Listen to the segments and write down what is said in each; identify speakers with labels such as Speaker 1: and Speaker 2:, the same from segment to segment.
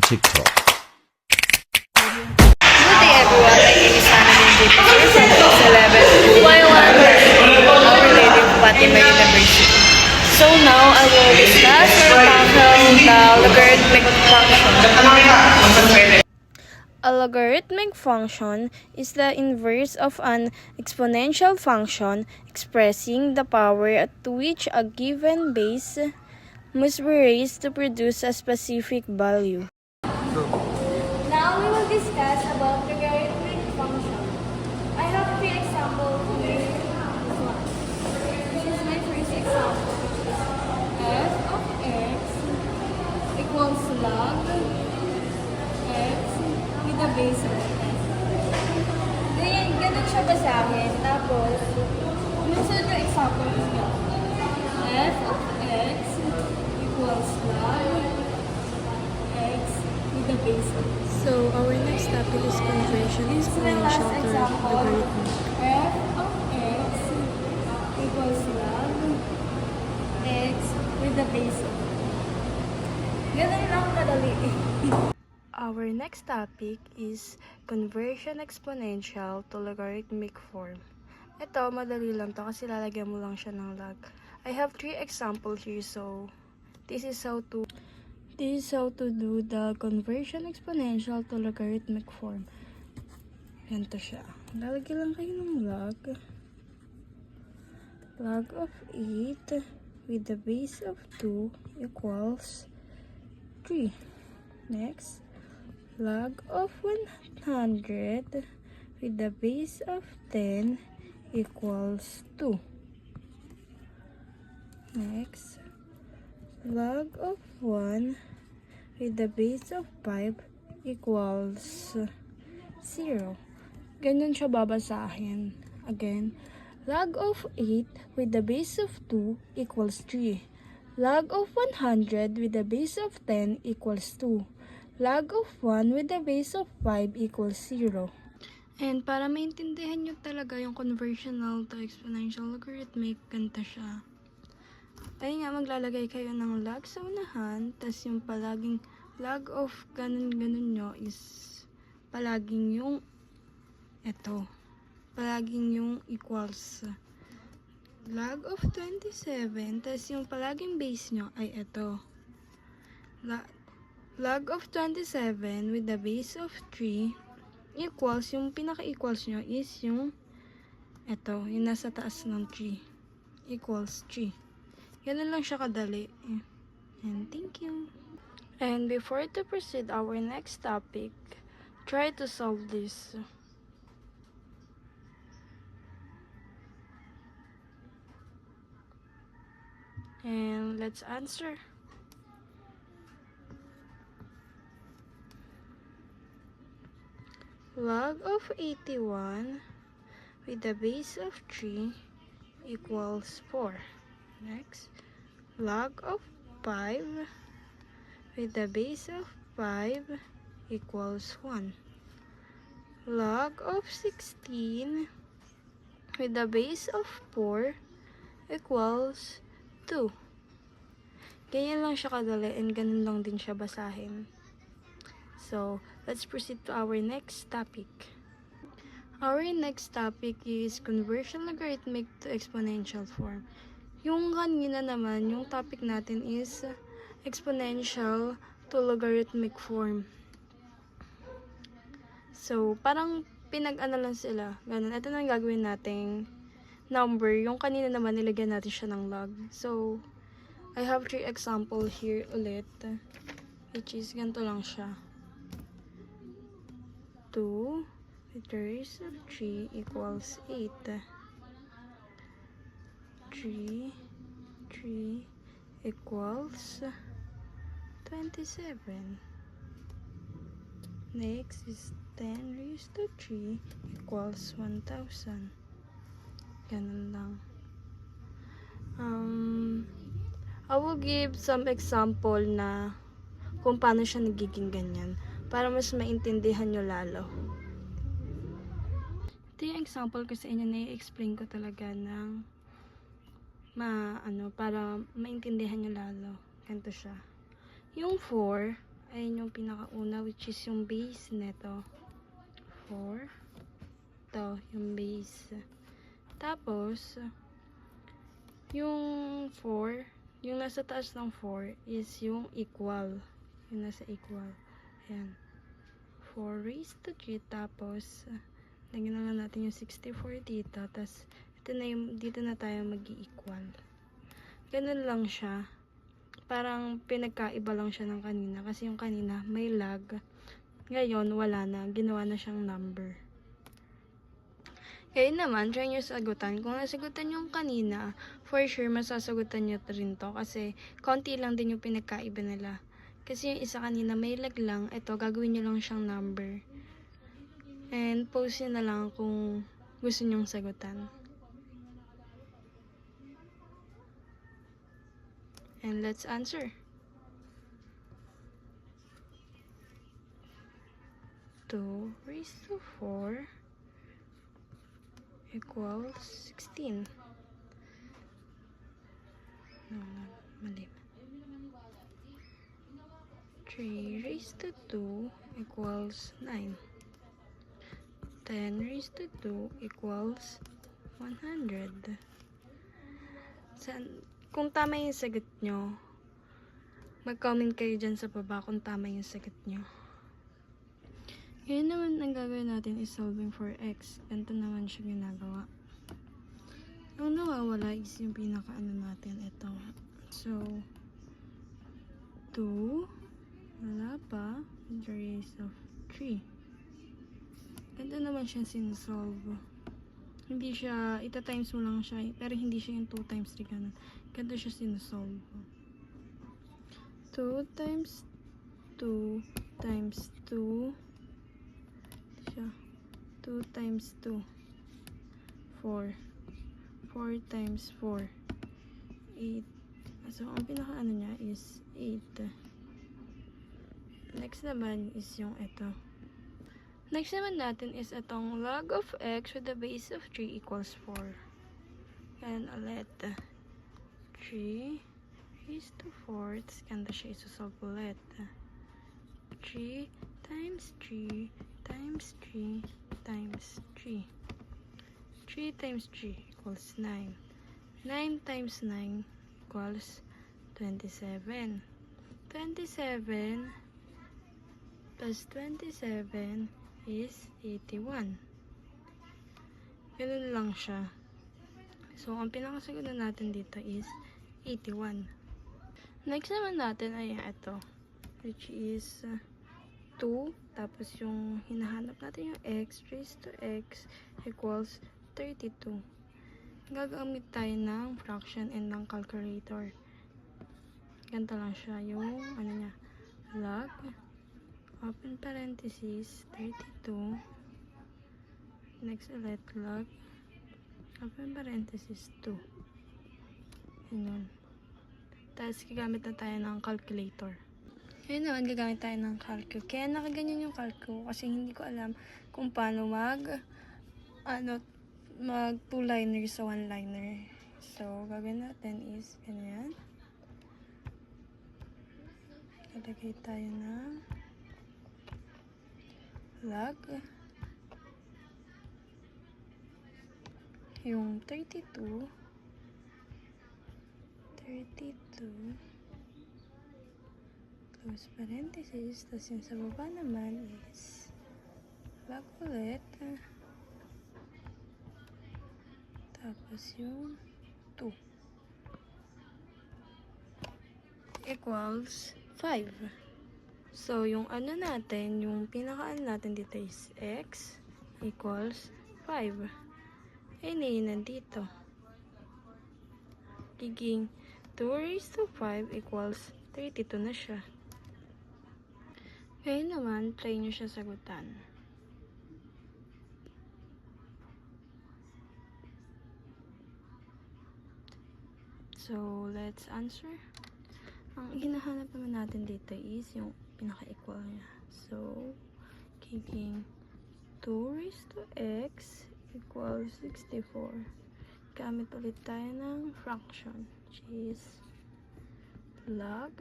Speaker 1: TikTok.
Speaker 2: Good day everyone, my name is Hannah Lindsay Pastor from class 11 Our Lady of Fatima University. So now I will discuss or tackle the logarithmic function. A logarithmic function is the inverse of an exponential function expressing the power at which a given base must be raised to produce a specific value. Now we will discuss about logarithmic function. I have three examples here. This is my first example. F of x equals log x with the base of x. Ganun siya basahin. Tapos, minsan yung example niya. F of x equals log x with the base of x.
Speaker 3: So, our next topic is conversion exponential to logarithmic.
Speaker 2: F of x equals log x with the base of x. Ganun lang kadali.
Speaker 3: Our next topic is conversion exponential to logarithmic form. Ito, madali lang to kasi lalagyan mo lang siya ng log. I have three examples here, so this is how to do the conversion exponential to logarithmic form. Ganito siya. Lalagyan lang kayo ng log. Log of 8 with the base of 2 equals 3. Next, log of 100 with the base of 10 equals 2. Next, log of 1 with the base of 5 equals 0. Ganyan siya babasahin. Again, log of 8 with the base of 2 equals 3. Log of 100 with the base of 10 equals 2. Log of 1 with the base of 5 equals 0. And para maintindihan nyo talaga yung conversional to exponential logarithmic, ganito siya. Ayun nga, maglalagay kayo ng log sa unahan, tas yung palaging log of ganun-ganun nyo is palaging yung eto. Palaging yung equals log of 27, tas yung palaging base nyo ay eto. Log of 27 with the base of 3 equals, yung pinaka-equals nyo is yung eto, yung nasa taas ng 3 equals 3. Ganun lang siya kadali. And thank you. And before to proceed our next topic, try to solve this. And let's answer. Log of 81 with the base of 3 equals 4. Next, log of 5 with the base of 5 equals 1. Log of 16 with the base of 4 equals 2. Ganyan lang siya kadali and ganun lang din siya basahin. So, let's proceed to our next topic. Our next topic is conversion logarithmic to exponential form. Yung kanina naman, yung topic natin is exponential to logarithmic form. So, parang pinag-ano lang sila. Ganun. Ito na yung gagawin nating number. Yung kanina naman, nilagyan natin siya ng log. So, I have 3 example here ulit. Which is, ganito lang siya. 2 with the base of 3 equals 8. 3 equals 27. Next is 10 raised to 3 equals 1,000. Ganun lang. I will give some example na kung paano siya nagiging ganyan para mas maintindihan nyo lalo. Ito yung example ko sa inyo na i-explain ko talaga ng para maintindihan nyo lalo. Ganito siya. Yung 4 Ayun yung pinakauna, which is yung base neto. 4. Ito, yung base. Tapos, yung 4, yung nasa taas ng 4 is yung equal. Yung nasa equal. Ayan. 4 raised to 3. Tapos, lagyan na lang natin yung 64 dito. Tapos, ito na yung, dito na tayo mag-i-equal. Ganun lang siya. Parang pinagkaiba lang siya ng kanina. Kasi yung kanina, may lag. Ngayon, wala na. Ginawa na siyang number. Kaya naman, try nyo sagutan. Kung nasagutan yung kanina, for sure, masasagutan nyo rin to. Kasi, konti lang din yung pinagkaiba nila. Kasi yung isa kanina, may lag lang. Ito, gagawin nyo lang siyang number. And, post nyo na lang kung gusto nyong sagutan. And, let's answer. 2 raised to 4 equals 16. No, mali. 3 raised to 2 equals 9. 10 raised to 2 equals 100. Kung tama yung sagot nyo, mag-comment kayo dyan sa baba kung tama yung sagot nyo. Ngayon naman, ang gagawin natin is solving for x. Ganito naman siya ginagawa. Ang nawawala is yung pinaka-ano natin. Ito. So, 2, wala pa, with the raise of 3. Ganito naman siya sinosolve. Hindi siya, ita-times mo lang siya, pero hindi siya yung 2 times 3 ganun. Ganito siya sinosolve. 2 times 2 times 2 siya. 2 times 2 4 4 times 4 8. So ang pinaka ano niya is 8. Next naman is yung ito. Next naman natin is itong log of x with the base of 3 equals 4. And ulit 3 raised to 4. Tapos ganda siya isosolve ulit. 3 times 3 times 3 times 3. 3 times 3 equals 9. 9 times 9 equals 27. 27 plus 27 is 81. Ganun lang siya. So, ang pinakasagot natin dito is 81. Next naman natin ay ito, which is 2, tapos yung hinahanap natin yung x raised to x equals 32. Gagamit tayo ng fraction and ng calculator. Ganito lang siya yung ano niya, log, open parenthesis, 32, next ulit log, open parenthesis, 2. Ganyan. Tapos gagamit na tayo ng calculator. Ngayon naman, gagamit tayo ng calco. Kaya nakaganyan yung calco kasi hindi ko alam kung paano mag 2-liner sa 1-liner. So, gagawin natin is ganyan. Lalagay tayo ng log. Yung 32 close parenthesis, tapos yung sa baba naman is log ulit, tapos yung 2 equals 5. So, yung ano natin, yung pinaka-ano natin dito is x equals 5. Ayun na yun nandito. Giging 2 raised to 5 equals 32 na siya. Ngayon naman, try nyo siya sagutan. So, let's answer. Ang hinahanap naman natin dito is yung pinaka-equal niya. So, giging 2 raised to x equals 64. Gamit ulit tayo ng fraction, which is log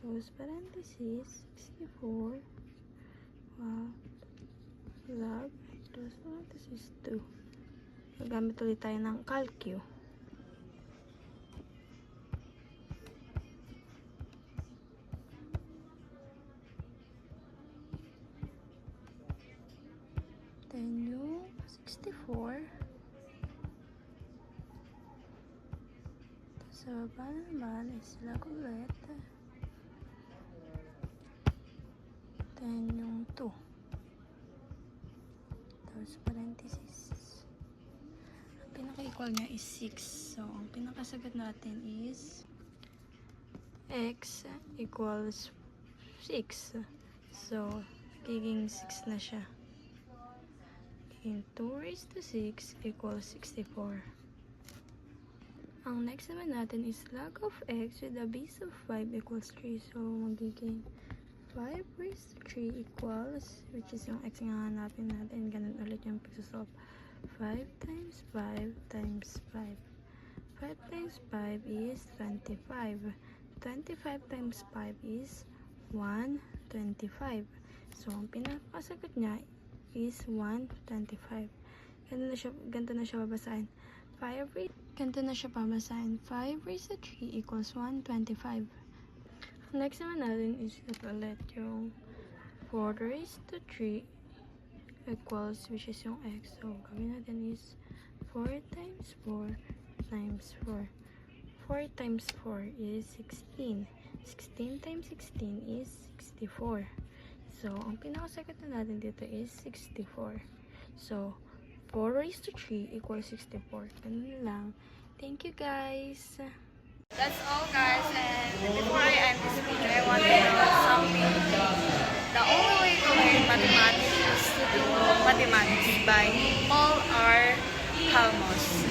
Speaker 3: close parenthesis, 64, log, close parenthesis, 2. Gagamit ulit tayo ng calcu. Then yung 64. Sa baba naman is log ulit. Then yung 2. Tapos parenthesis. Ang pinaka-equal niya is 6. So, ang pinakasagot natin is x equals 6. So, magiging 6 na siya. In 2 raised to 6 equals 64. Ang next naman natin is log of x with the base of 5 equals 3. So, magiging 5 raised to 3 equals, which is yung x nga hanapin natin. Ganun ulit yung pagsasolve. 5 times 5 times 5. 5 times 5 is 25. 25 times 5 is 125. So, ang pinakasagot niya is 125. Ganito na siya babasahin. 5 raised to 3 equals 125. Next naman natin is ulit yung 4 raised to 3 equals, which is yung x. So, gawin natin is 4 times 4 times 4. 4 times 4 is 16. 16 times 16 is 64. So, ang pinakasagot na natin dito is 64. So, 4 raised to 3 equals 64. Ganun lang. Thank you, guys.
Speaker 2: That's all, guys. And before I end this video, I want to know something. The only way to learn mathematics is to do mathematics by Paul R. Calmos.